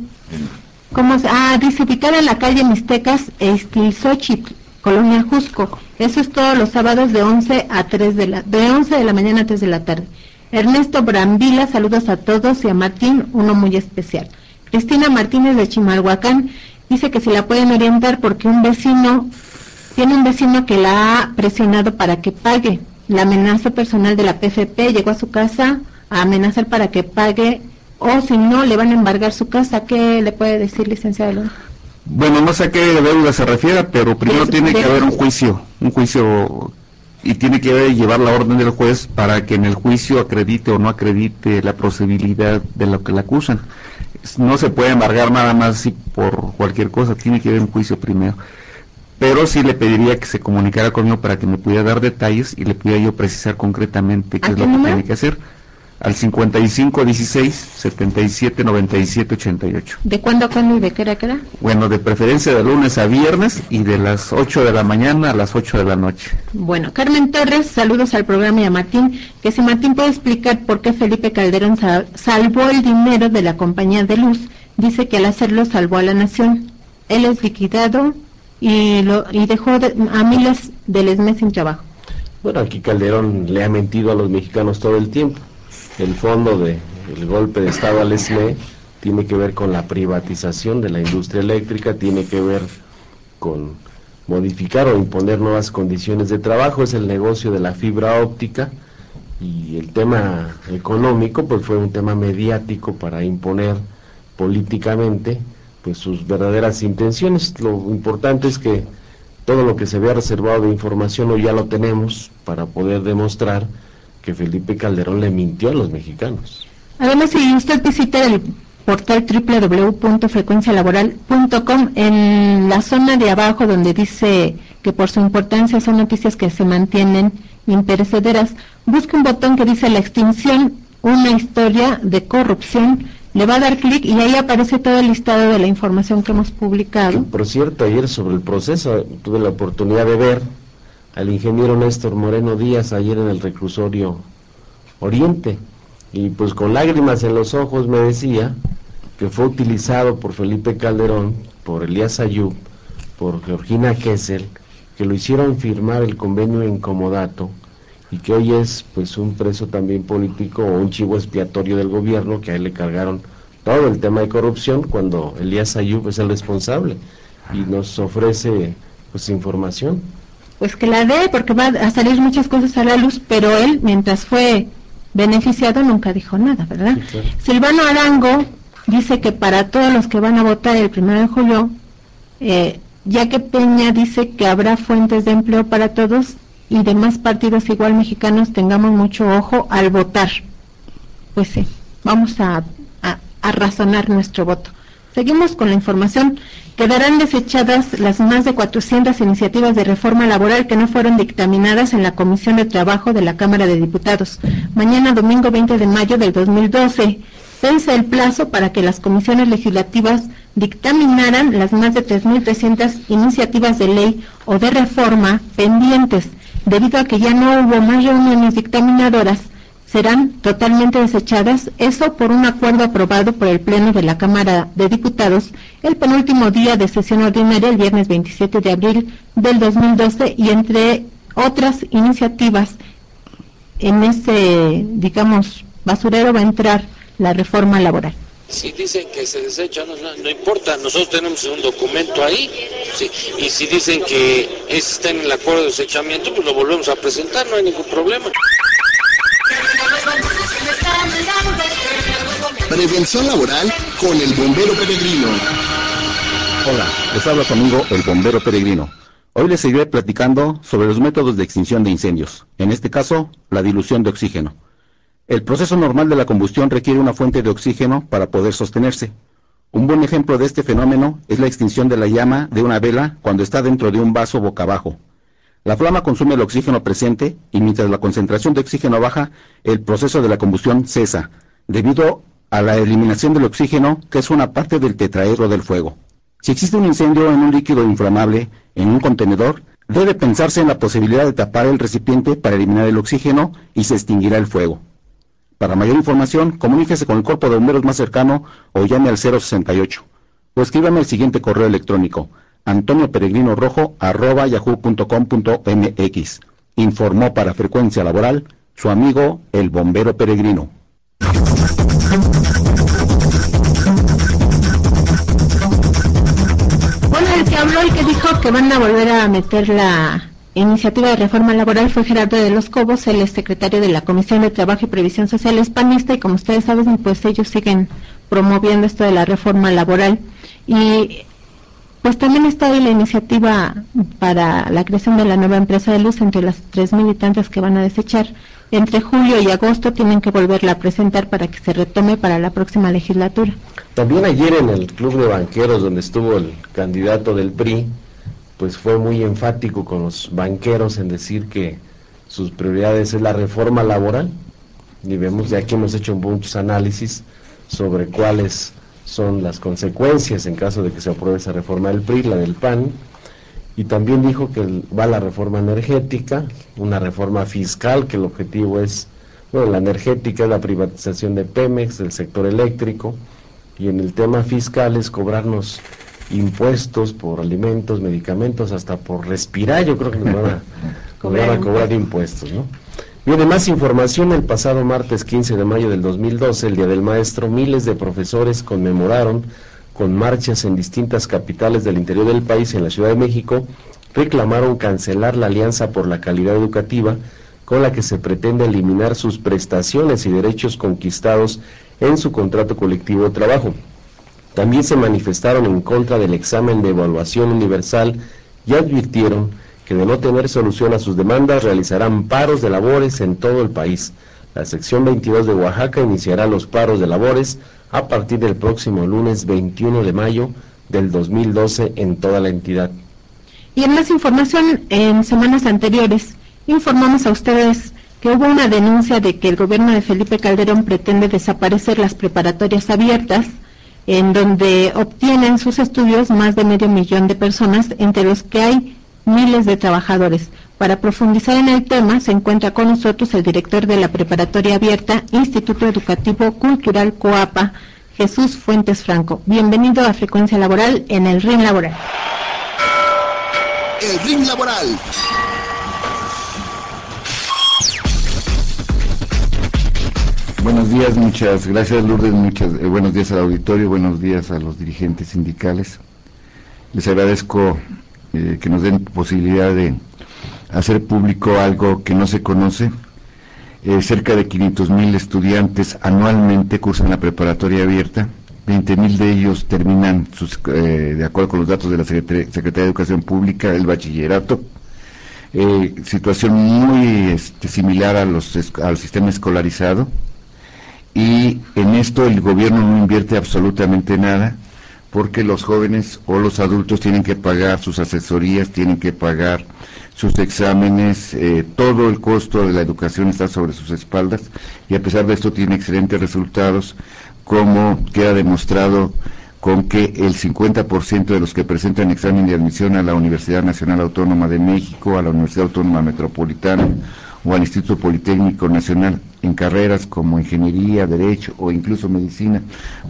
Dice ubicada en la calle Mixtecas e Iztilxóchitl, Colonia Jusco. Eso es todos los sábados de 11 de la mañana a 3 de la tarde. Ernesto Brambila, saludos a todos, y a Martín, uno muy especial. Cristina Martínez de Chimalhuacán dice que si la pueden orientar porque tiene un vecino que la ha presionado para que pague. La amenaza personal de la PFP, llegó a su casa a amenazar para que pague, o si no, le van a embargar su casa. ¿Qué le puede decir, licenciado? Bueno, no sé a qué deuda se refiere, pero primero tiene que haber un juicio, y tiene que llevar la orden del juez para que en el juicio acredite o no acredite la procedibilidad de lo que le acusan. No se puede embargar nada más así por cualquier cosa, tiene que haber un juicio primero. Pero sí le pediría que se comunicara conmigo para que me pudiera dar detalles y le pudiera yo precisar concretamente qué es lo que tiene que hacer. Al 5516-779788. ¿De cuándo a cuándo y de qué hora a qué hora? Bueno, de preferencia de lunes a viernes y de las 8 de la mañana a las 8 de la noche. Bueno, Carmen Torres, saludos al programa y a Martín, que si Martín puede explicar por qué Felipe Calderón salvó el dinero de la compañía de luz. Dice que al hacerlo salvó a la nación. Él es liquidado y dejó a miles de lesmes sin trabajo. Bueno, aquí Calderón le ha mentido a los mexicanos todo el tiempo. El fondo del golpe de Estado al ESME tiene que ver con la privatización de la industria eléctrica, tiene que ver con modificar o imponer nuevas condiciones de trabajo, es el negocio de la fibra óptica, y el tema económico pues fue un tema mediático para imponer políticamente pues sus verdaderas intenciones. Lo importante es que todo lo que se había reservado de información hoy ya lo tenemos para poder demostrar que Felipe Calderón le mintió a los mexicanos. Además, si usted visita el portal www.frecuencialaboral.com, en la zona de abajo donde dice que por su importancia son noticias que se mantienen imperecederas, busque un botón que dice la extinción, una historia de corrupción, le va a dar clic y ahí aparece todo el listado de la información que hemos publicado. Por cierto, ayer sobre el proceso tuve la oportunidad de ver al ingeniero Néstor Moreno Díaz ayer en el reclusorio Oriente, y pues con lágrimas en los ojos me decía que fue utilizado por Felipe Calderón, por Elías Ayub, por Georgina Kessel, que lo hicieron firmar el convenio en comodato, y que hoy es pues un preso también político o un chivo expiatorio del gobierno, que a él le cargaron todo el tema de corrupción cuando Elías Ayub es el responsable, y nos ofrece pues información. Pues que la dé, porque va a salir muchas cosas a la luz, pero él, mientras fue beneficiado, nunca dijo nada, ¿verdad? Sí, claro. Silvano Arango dice que para todos los que van a votar el 1 de julio, ya que Peña dice que habrá fuentes de empleo para todos y demás partidos igual mexicanos, tengamos mucho ojo al votar. Pues sí, vamos a razonar nuestro voto. Seguimos con la información. Quedarán desechadas las más de 400 iniciativas de reforma laboral que no fueron dictaminadas en la Comisión de Trabajo de la Cámara de Diputados. Mañana, domingo 20 de mayo del 2012, vence el plazo para que las comisiones legislativas dictaminaran las más de 3.300 iniciativas de ley o de reforma pendientes. Debido a que ya no hubo más reuniones dictaminadoras, serán totalmente desechadas, eso por un acuerdo aprobado por el Pleno de la Cámara de Diputados el penúltimo día de sesión ordinaria, el viernes 27 de abril del 2012, y entre otras iniciativas, en ese, digamos, basurero va a entrar la reforma laboral. Si dicen que se desecha, no importa, nosotros tenemos un documento ahí, sí, y si dicen que está en el acuerdo de desechamiento, pues lo volvemos a presentar, no hay ningún problema. Prevención laboral con el bombero peregrino. Hola, les habla su amigo el bombero peregrino. Hoy les seguiré platicando sobre los métodos de extinción de incendios, en este caso, la dilución de oxígeno. El proceso normal de la combustión requiere una fuente de oxígeno para poder sostenerse. Un buen ejemplo de este fenómeno es la extinción de la llama de una vela cuando está dentro de un vaso boca abajo. La flama consume el oxígeno presente y mientras la concentración de oxígeno baja, el proceso de la combustión cesa, debido a la eliminación del oxígeno, que es una parte del tetraedro del fuego. Si existe un incendio en un líquido inflamable, en un contenedor, debe pensarse en la posibilidad de tapar el recipiente para eliminar el oxígeno y se extinguirá el fuego. Para mayor información, comuníquese con el cuerpo de bomberos más cercano o llame al 068. O escríbame al siguiente correo electrónico, antonioperegrinorojo@yahoo.com.mx. Informó para Frecuencia Laboral su amigo el bombero peregrino. Bueno, el que habló y que dijo que van a volver a meter la iniciativa de reforma laboral fue Gerardo de los Cobos, el secretario de la Comisión de Trabajo y Previsión Social hispanista, y como ustedes saben, pues ellos siguen promoviendo esto de la reforma laboral. Y pues también está ahí la iniciativa para la creación de la nueva empresa de luz, entre las 3,000 y tantas que van a desechar. Entre julio y agosto tienen que volverla a presentar para que se retome para la próxima legislatura. También ayer en el Club de Banqueros, donde estuvo el candidato del PRI, pues fue muy enfático con los banqueros en decir que sus prioridades es la reforma laboral, y vemos, ya que hemos hecho muchos análisis sobre cuáles son las consecuencias en caso de que se apruebe esa reforma del PRI, la del PAN, y también dijo que va la reforma energética, una reforma fiscal, que el objetivo es, bueno, la energética es la privatización de Pemex, del sector eléctrico, y en el tema fiscal es cobrarnos impuestos por alimentos, medicamentos, hasta por respirar. Yo creo que nos van a cobrar impuestos, ¿no? Viene más información. El pasado martes 15 de mayo del 2012, el Día del Maestro, miles de profesores conmemoraron con marchas en distintas capitales del interior del país. En la Ciudad de México reclamaron cancelar la Alianza por la Calidad Educativa, con la que se pretende eliminar sus prestaciones y derechos conquistados en su contrato colectivo de trabajo. También se manifestaron en contra del examen de evaluación universal y advirtieron que de no tener solución a sus demandas realizarán paros de labores en todo el país. La sección 22 de Oaxaca iniciará los paros de labores a partir del próximo lunes 21 de mayo del 2012 en toda la entidad. Y en más información, en semanas anteriores informamos a ustedes que hubo una denuncia de que el gobierno de Felipe Calderón pretende desaparecer las preparatorias abiertas, en donde obtienen sus estudios más de 500,000 de personas, entre los que hay miles de trabajadores. Para profundizar en el tema, se encuentra con nosotros el director de la Preparatoria Abierta, Instituto Educativo Cultural Coapa, Jesús Fuentes Franco. Bienvenido a Frecuencia Laboral en el RIN Laboral. El RIN Laboral. Buenos días, muchas gracias Lourdes, buenos días al auditorio, buenos días a los dirigentes sindicales. Les agradezco que nos den posibilidad de hacer público algo que no se conoce. Cerca de 500,000 estudiantes anualmente cursan la preparatoria abierta, 20,000 de ellos terminan, de acuerdo con los datos de la Secretaría de Educación Pública, el bachillerato. Situación muy similar al sistema escolarizado. Y en esto el gobierno no invierte absolutamente nada, porque los jóvenes o los adultos tienen que pagar sus asesorías, tienen que pagar sus exámenes, todo el costo de la educación está sobre sus espaldas, y a pesar de esto tiene excelentes resultados, como queda demostrado con que el 50% de los que presentan examen de admisión a la Universidad Nacional Autónoma de México, a la Universidad Autónoma Metropolitana o al Instituto Politécnico Nacional en carreras como ingeniería, derecho o incluso medicina,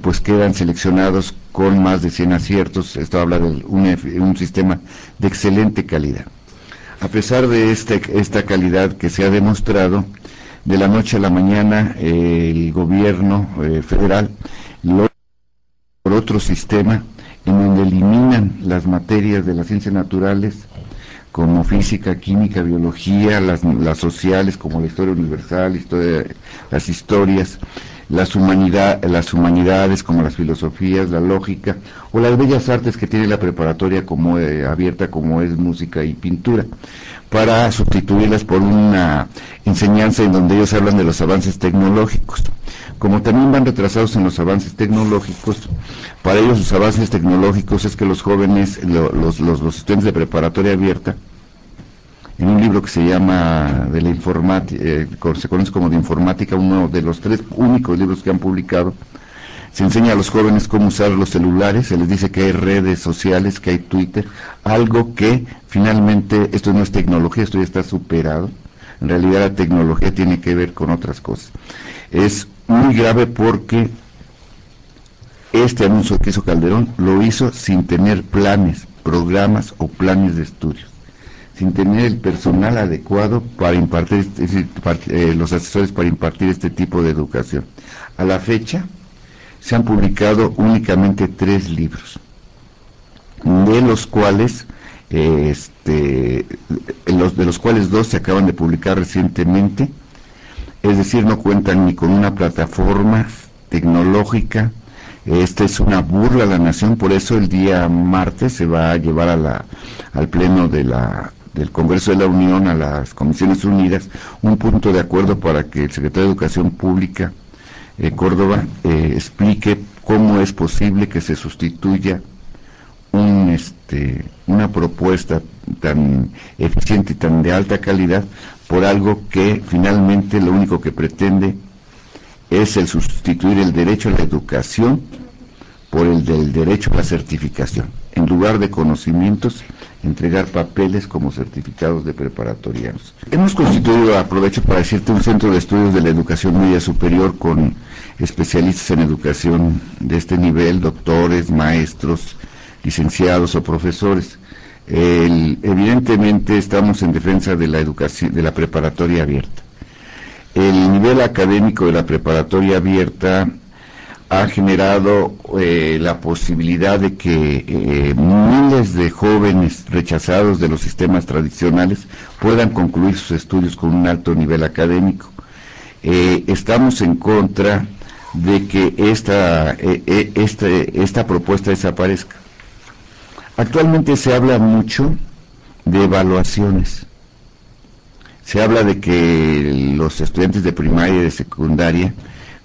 pues quedan seleccionados con más de 100 aciertos. Esto habla de un sistema de excelente calidad. A pesar de esta calidad que se ha demostrado, de la noche a la mañana el gobierno federal por otro sistema en donde eliminan las materias de las ciencias naturales como física, química, biología, las sociales como la historia universal, las historias, las humanidades como las filosofías, la lógica o las bellas artes que tiene la preparatoria como abierta, como es música y pintura, para sustituirlas por una enseñanza en donde ellos hablan de los avances tecnológicos. Como también van retrasados en los avances tecnológicos, para ellos los avances tecnológicos es que los jóvenes, los estudiantes de preparatoria abierta, en un libro que se llama de la informática, se conoce como de informática, uno de los 3 únicos libros que han publicado, se enseña a los jóvenes cómo usar los celulares, se les dice que hay redes sociales, que hay Twitter, algo que finalmente, esto no es tecnología, esto ya está superado. En realidad la tecnología tiene que ver con otras cosas. Es muy grave porque este anuncio que hizo Calderón lo hizo sin tener planes, programas o planes de estudios, sin tener el personal adecuado para impartir, los asesores para impartir este tipo de educación. A la fecha se han publicado únicamente 3 libros, de los cuales de los cuales 2 se acaban de publicar recientemente, es decir, no cuentan ni con una plataforma tecnológica. Esta es una burla a la nación, por eso el día martes se va a llevar al pleno del Congreso de la Unión, a las Comisiones Unidas, un punto de acuerdo para que el secretario de Educación Pública, Córdoba, explique cómo es posible que se sustituya una propuesta tan eficiente y tan de alta calidad por algo que finalmente lo único que pretende es el sustituir el derecho a la educación por el del derecho a la certificación. En lugar de conocimientos, entregar papeles como certificados de preparatorianos. Hemos constituido, aprovecho para decirte, un centro de estudios de la educación media superior con especialistas en educación de este nivel, doctores, maestros, licenciados o profesores. Evidentemente estamos en defensa de la educación, de la preparatoria abierta. El nivel académico de la preparatoria abierta ha generado la posibilidad de que miles de jóvenes rechazados de los sistemas tradicionales puedan concluir sus estudios con un alto nivel académico. Estamos en contra de que esta propuesta desaparezca. Actualmente se habla mucho de evaluaciones. Se habla de que los estudiantes de primaria y de secundaria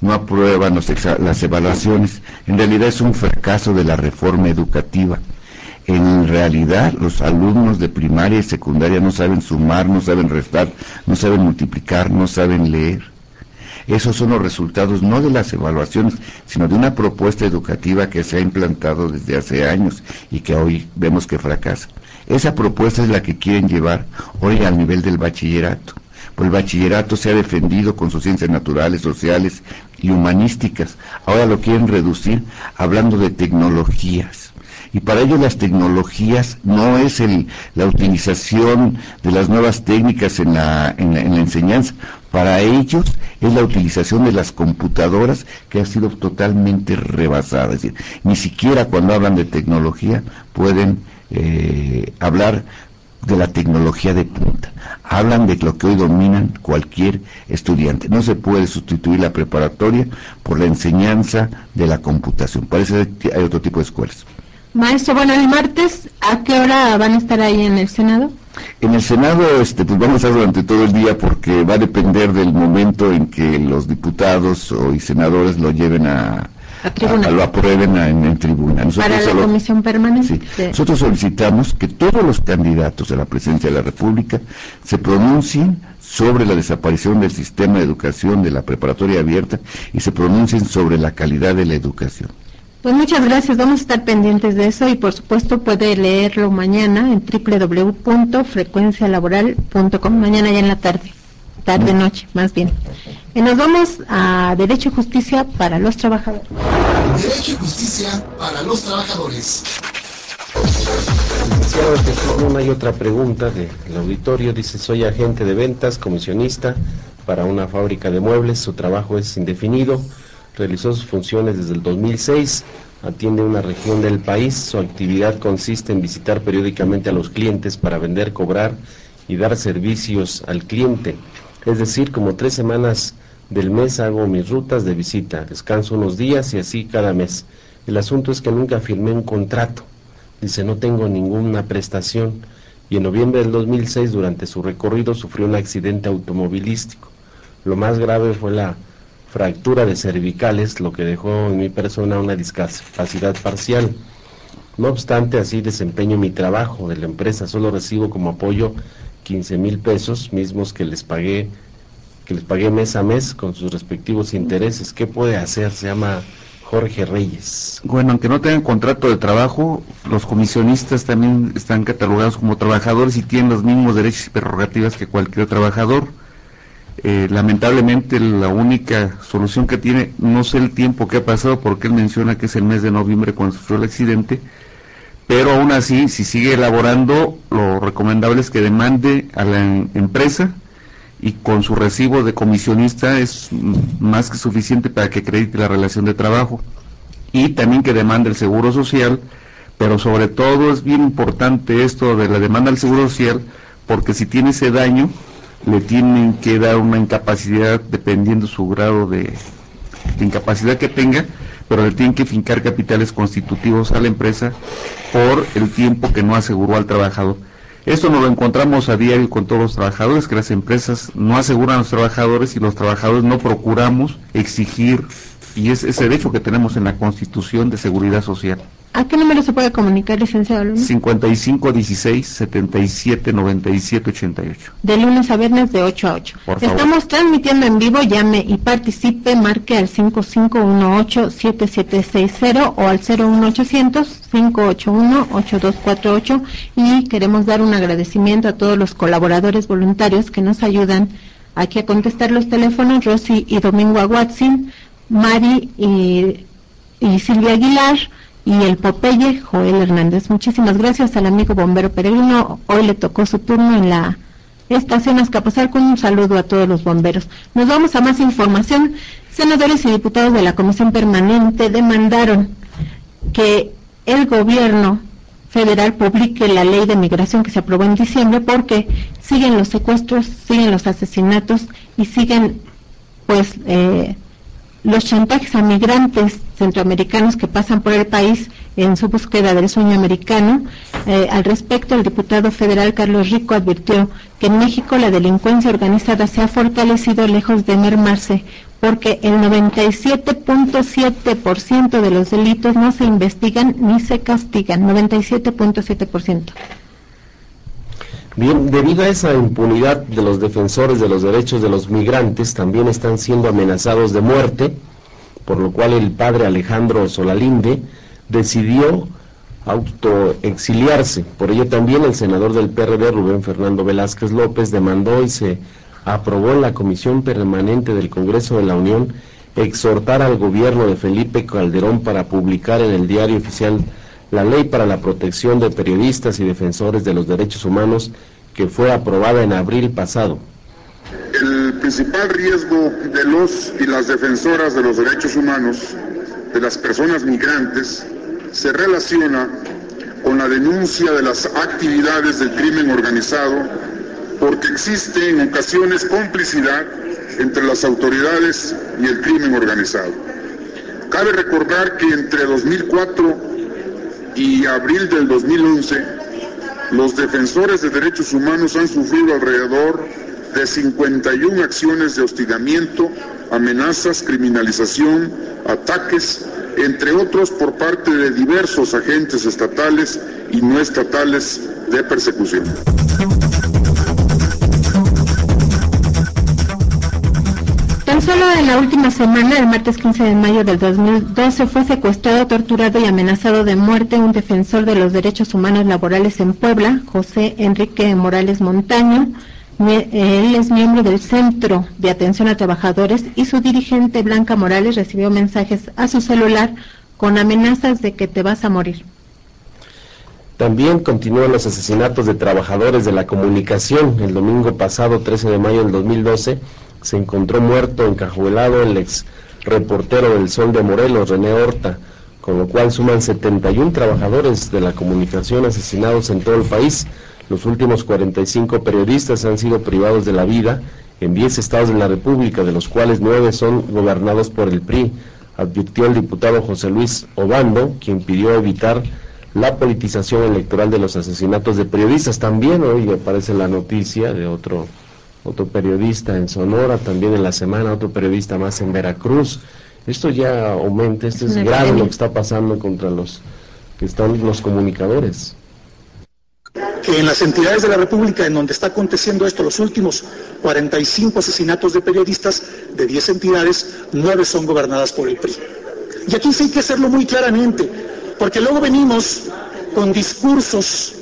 no aprueban las evaluaciones. En realidad es un fracaso de la reforma educativa. En realidad los alumnos de primaria y secundaria no saben sumar, no saben restar, no saben multiplicar, no saben leer. Esos son los resultados no de las evaluaciones, sino de una propuesta educativa que se ha implantado desde hace años y que hoy vemos que fracasa. Esa propuesta es la que quieren llevar hoy al nivel del bachillerato. Pues el bachillerato se ha defendido con sus ciencias naturales, sociales y humanísticas. Ahora lo quieren reducir hablando de tecnologías. Y para ello las tecnologías no es la utilización de las nuevas técnicas en la enseñanza. Para ellos es la utilización de las computadoras que ha sido totalmente rebasada. Es decir, ni siquiera cuando hablan de tecnología pueden hablar de la tecnología de punta. Hablan de lo que hoy dominan cualquier estudiante. No se puede sustituir la preparatoria por la enseñanza de la computación. Parece que hay otro tipo de escuelas. Maestro, bueno, el martes, ¿a qué hora van a estar ahí en el Senado? En el Senado pues vamos a estar durante todo el día porque va a depender del momento en que los diputados y senadores lo lleven lo aprueben en tribuna. Para la comisión permanente. Sí. Nosotros solicitamos que todos los candidatos a la presidencia de la República se pronuncien sobre la desaparición del sistema de educación de la preparatoria abierta y se pronuncien sobre la calidad de la educación. Pues muchas gracias, vamos a estar pendientes de eso y por supuesto puede leerlo mañana en www.frecuencialaboral.com, mañana ya en la tarde-noche más bien. Y nos vamos a Derecho y Justicia para los Trabajadores. Derecho y Justicia para los Trabajadores. Una y otra pregunta del auditorio. Dice: soy agente de ventas, comisionista para una fábrica de muebles, su trabajo es indefinido, realizó sus funciones desde el 2006, atiende una región del país, su actividad consiste en visitar periódicamente a los clientes para vender, cobrar y dar servicios al cliente. Es decir, como 3 semanas del mes hago mis rutas de visita, descanso unos días y así cada mes. El asunto es que nunca firmé un contrato. Dice, no tengo ninguna prestación. Y en noviembre del 2006, durante su recorrido, sufrió un accidente automovilístico. Lo más grave fue la fractura de cervicales, lo que dejó en mi persona una discapacidad parcial. No obstante, así desempeño mi trabajo de la empresa. Solo recibo como apoyo 15,000 pesos, mismos que les pagué mes a mes con sus respectivos intereses. ¿Qué puede hacer? Se llama Jorge Reyes. Bueno, aunque no tengan contrato de trabajo, los comisionistas también están catalogados como trabajadores y tienen los mismos derechos y prerrogativas que cualquier trabajador. Lamentablemente la única solución que tiene, no sé el tiempo que ha pasado porque él menciona que es el mes de noviembre cuando sufrió el accidente, pero aún así, si sigue elaborando, lo recomendable es que demande a la empresa, y con su recibo de comisionista es más que suficiente para que acredite la relación de trabajo, y también que demande el seguro social, pero sobre todo es bien importante esto de la demanda del seguro social, porque si tiene ese daño, le tienen que dar una incapacidad dependiendo su grado de incapacidad que tenga, pero le tienen que fincar capitales constitutivos a la empresa por el tiempo que no aseguró al trabajador. Esto nos lo encontramos a diario con todos los trabajadores, que las empresas no aseguran a los trabajadores y los trabajadores no procuramos exigir, y es ese derecho que tenemos en la Constitución de Seguridad Social. ¿A qué número se puede comunicar, licenciado Luna? 5516-779788. De lunes a viernes de 8 a 8. Por favor. Estamos transmitiendo en vivo, llame y participe, marque al 5518-7760 o al 01800-581-8248, y queremos dar un agradecimiento a todos los colaboradores voluntarios que nos ayudan aquí a contestar los teléfonos: Rosy y Domingo Aguatzin, Mari y Silvia Aguilar, y el Popeye, Joel Hernández. Muchísimas gracias al amigo bombero peregrino. Hoy le tocó su turno en la estación Azcapotzalco. Un saludo a todos los bomberos. Nos vamos a más información. Senadores y diputados de la Comisión Permanente demandaron que el gobierno federal publique la ley de migración que se aprobó en diciembre, porque siguen los secuestros, siguen los asesinatos y siguen pues los chantajes a migrantes centroamericanos que pasan por el país en su búsqueda del sueño americano. Al respecto, el diputado federal Carlos Rico advirtió que en México la delincuencia organizada se ha fortalecido lejos de mermarse, porque el 97.7% de los delitos no se investigan ni se castigan. 97.7%. Bien, debido a esa impunidad de los defensores de los derechos de los migrantes, también están siendo amenazados de muerte, por lo cual el padre Alejandro Solalinde decidió autoexiliarse. Por ello también el senador del PRD, Rubén Fernando Velázquez López, demandó y se aprobó en la Comisión Permanente del Congreso de la Unión exhortar al gobierno de Felipe Calderón para publicar en el Diario Oficial la Ley para la Protección de Periodistas y Defensores de los Derechos Humanos, que fue aprobada en abril pasado. El principal riesgo de los y las defensoras de los derechos humanos, de las personas migrantes, se relaciona con la denuncia de las actividades del crimen organizado, porque existe en ocasiones complicidad entre las autoridades y el crimen organizado. Cabe recordar que entre 2004 y abril del 2011, los defensores de derechos humanos han sufrido alrededor de 51 acciones de hostigamiento, amenazas, criminalización, ataques, entre otros por parte de diversos agentes estatales y no estatales de persecución. Tan solo en la última semana, el martes 15 de mayo del 2012, fue secuestrado, torturado y amenazado de muerte un defensor de los derechos humanos laborales en Puebla, José Enrique Morales Montaño. Él es miembro del Centro de Atención a Trabajadores, y su dirigente, Blanca Morales, recibió mensajes a su celular con amenazas de que te vas a morir. También continúan los asesinatos de trabajadores de la comunicación. El domingo pasado, 13 de mayo del 2012, se encontró muerto, encajuelado, el ex reportero del Sol de Morelos, René Horta, con lo cual suman 71 trabajadores de la comunicación asesinados en todo el país. Los últimos 45 periodistas han sido privados de la vida en 10 estados de la República, de los cuales 9 son gobernados por el PRI, advirtió el diputado José Luis Obando, quien pidió evitar la politización electoral de los asesinatos de periodistas. También hoy aparece la noticia de otro periodista en Sonora, también en la semana otro periodista más en Veracruz. Esto ya aumenta, esto es grave lo que está pasando contra los que están los comunicadores. Que en las entidades de la República en donde está aconteciendo esto, los últimos 45 asesinatos de periodistas, de 10 entidades, 9 son gobernadas por el PRI. Y aquí sí hay que hacerlo muy claramente, porque luego venimos con discursos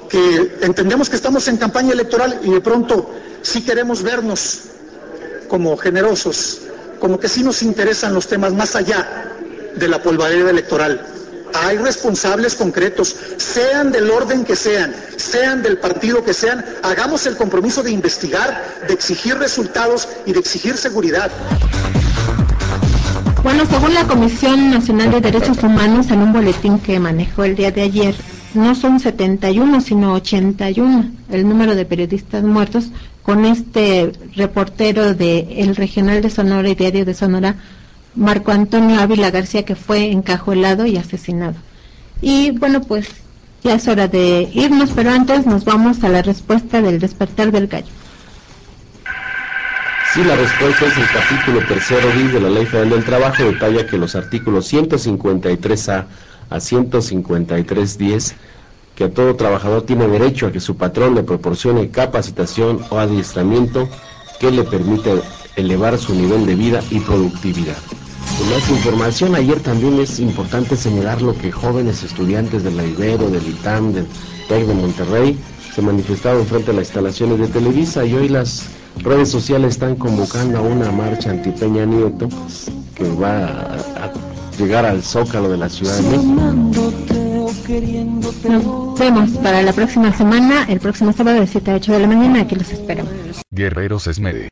que entendemos que estamos en campaña electoral y de pronto sí queremos vernos como generosos, como que sí nos interesan los temas más allá de la polvareda electoral. Hay responsables concretos, sean del orden que sean del partido que sean, hagamos el compromiso de investigar, de exigir resultados y de exigir seguridad. Bueno, según la Comisión Nacional de Derechos Humanos, en un boletín que manejó el día de ayer, no son 71, sino 81 el número de periodistas muertos con este reportero de El Regional de Sonora y Diario de Sonora, Marco Antonio Ávila García, que fue encajuelado y asesinado. Y bueno, pues ya es hora de irnos, pero antes nos vamos a la respuesta del Despertar del Gallo. Sí, la respuesta es el capítulo 3º bis de la Ley Federal del Trabajo, detalla que los artículos 153A a 153.10, que a todo trabajador tiene derecho a que su patrón le proporcione capacitación o adiestramiento que le permita elevar su nivel de vida y productividad. Con más información, ayer también es importante señalar lo que jóvenes estudiantes de la Ibero, del ITAM, del TEC de Monterrey, se manifestaron frente a las instalaciones de Televisa, y hoy las redes sociales están convocando a una marcha anti Peña Nieto que va a llegar al Zócalo de la Ciudad de México. Nos vemos para la próxima semana, el próximo sábado de 7 a 8 de la mañana, aquí los esperamos. Guerreros Esmede.